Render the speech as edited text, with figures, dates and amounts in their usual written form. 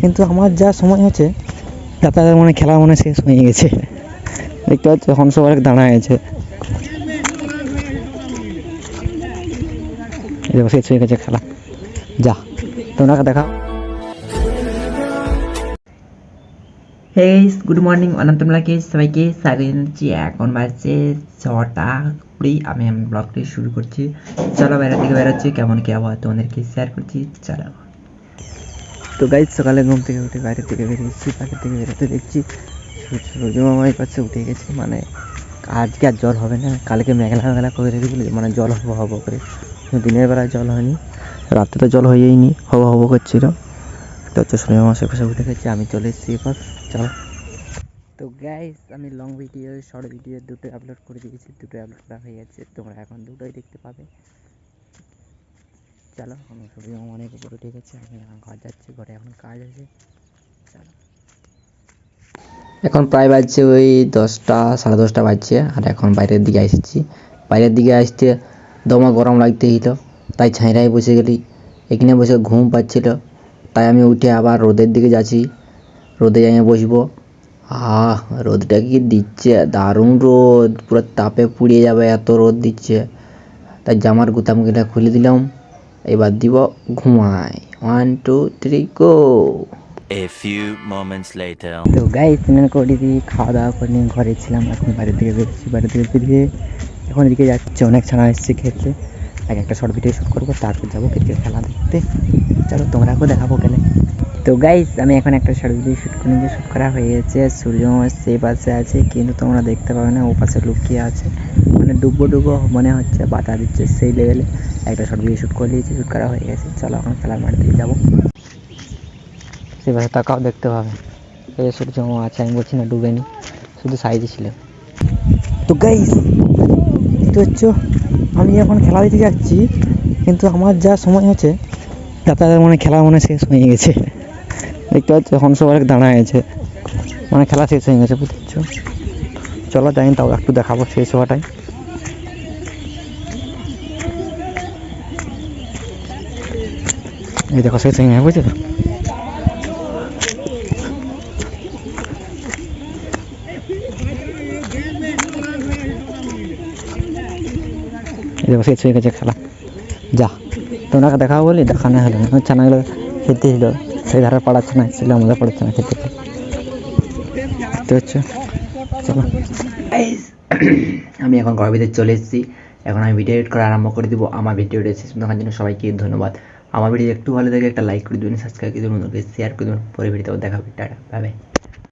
কিন্তু আমার যা সময় হচ্ছে তাদের মনে খেলা মনে শেষ হয়ে গেছে। দেখতে পাচ্ছ এখন সবার দাঁড়ায় আছে, শেষ হয়ে গেছে খেলা। যা তোমরা দেখাও। হে গুড মর্নিং অনন্তমলাকে সবাইকে স্বাগত জানাচ্ছি। এখন বাজছে 6:20। আমি ব্লগটি শুরু করছি। চলো বাইরে থেকে বেরোচ্ছি, কেমন কি আবহাওয়া তোমাদেরকে শেয়ার করছি। চলো। তো গাইজ সকালে ঘুম থেকে উঠে বাইরের দিকে বেরিয়েছি, বাইরের দিকে বেরোতে দেখছি সূর্য মামার কাছে উঠে গেছে। মানে আজকে আর জল হবে না, কালকে মেঘলা মেঘলা করে রেখেছিল, মানে জল হবো হবো করে। দিনের বেলায় জল হয়নি, রাতে তো জল হয়েই নি, হবো হবো করছিল। তো হচ্ছে সূর্য মামা সে পাশে উঠে গেছে, আমি চলে এসেছি এবার। চলো। তো গাইস আমি লং ভিডিও শর্ট ভিডিও দুটোই আপলোড করে দিয়েছি, দুটোই আপলোড করা হয়ে গেছে, তোমরা এখন দুটোই দেখতে পাবে। চলো আমার সূর্য মামা অনেক উপরে উঠে গেছে, আমি এখন ঘর যাচ্ছি, ঘরে এখন কাজ আছে। চলো। এখন প্রায় বাজছে ওই 10টা 10:30 বাজছে, আর এখন বাইরের দিকে এসেছি। বাইরের দিকে আসতে দমা গরম লাগতেছিল, তাই ছাইরায় বসে গেলি। এখানে বসে ঘুম পাচ্ছিল, তাই আমি উঠে আবার রোদের দিকে যাচ্ছি, রোদে যাই বসবো। রোদটা কি দিচ্ছে, দারুণ রোদ, পুরো তাপে পুড়িয়ে যাবে এত রোদ দিচ্ছে। তাই জামার গুতামগুলা খুলে দিলাম, এবার দিব ঘুমাই। 1 2 3 গো। A few moments later. তো গাইস স্নান করে দিয়ে খাওয়া দাওয়া করে নিয়ে ঘরে ছিলাম, এখন বাইরের দিকে বেরোচ্ছি। বাইরের দিকে বেরিয়ে এখন এদিকে যাচ্ছে, অনেক ছানা এসছে খেলতে। আগে একটা শর্ট ভিডিও শ্যুট করবো, তারপর যাবো ক্রিকেট খেলা দেখতে। চলো তোমাদেরকেও দেখাবো গেলে। তো গাইস আমি এখন একটা শর্ট ভিডিও শ্যুট করে নিয়ে শ্যুট করা হয়ে গেছে। সূর্য সে পাশে আছে, কিন্তু তোমরা দেখতে পাবে না, ও পাশে লুকিয়ে আছে, মানে ডুবো ডুবো মনে হচ্ছে, বাতা দিচ্ছে সেই লেভেলে। একটা শর্ট ভিডিও শ্যুট করে দিয়েছি, শ্যুট করা হয়ে গেছে। চলো এখন খেলার মাঠ দিকে যাবো। সেভাবে তাকাও, দেখতে পাবে এই সূর্য আছে, আমি বলছি না ডুবেনি, শুধু সাইজে ছিল। তো গাইস দেখতে পাচ্ছ আমি এখন খেলা দিতে যাচ্ছি, কিন্তু আমার যা সময় হচ্ছে তাদের মনে খেলা মনে শেষ হয়ে গেছে। দেখতে পাচ্ছ এখন সবার দাঁড়ায় আছে, মানে খেলা শেষ হয়ে গেছে, বুঝছো? চলো যাই, তাও একটু দেখাবো শেষ হওয়াটাই। এই দেখো শেষ হয়ে গেছে, বুঝছো? এই দেখো শেষ হয়ে গেছে খেলা। যা তোমরা দেখাবো বলি দেখানো হলো না, ছানাগুলো খেতে ছিল, সেই ধারে পাড়াচ্ছে না, ছিল আমাদের পড়াচ্ছে না খেতে। দেখতে হচ্ছে। চলো আমি এখন ঘরের ভিতরে চলে এসেছি, এখন আমি ভিডিও এডিট করা আরম্ভ করে দিব। আমার ভিডিওটা শেষ দেখার জন্য সবাইকে ধন্যবাদ। আমার ভিডিও একটু ভালো লাগে একটা লাইক করে দেবেন, সাবস্ক্রাইব করে দেবেন, শেয়ার করে দেবেন। পরে ভিডিওতে দেখা হবে, টাটা, বাই বাই।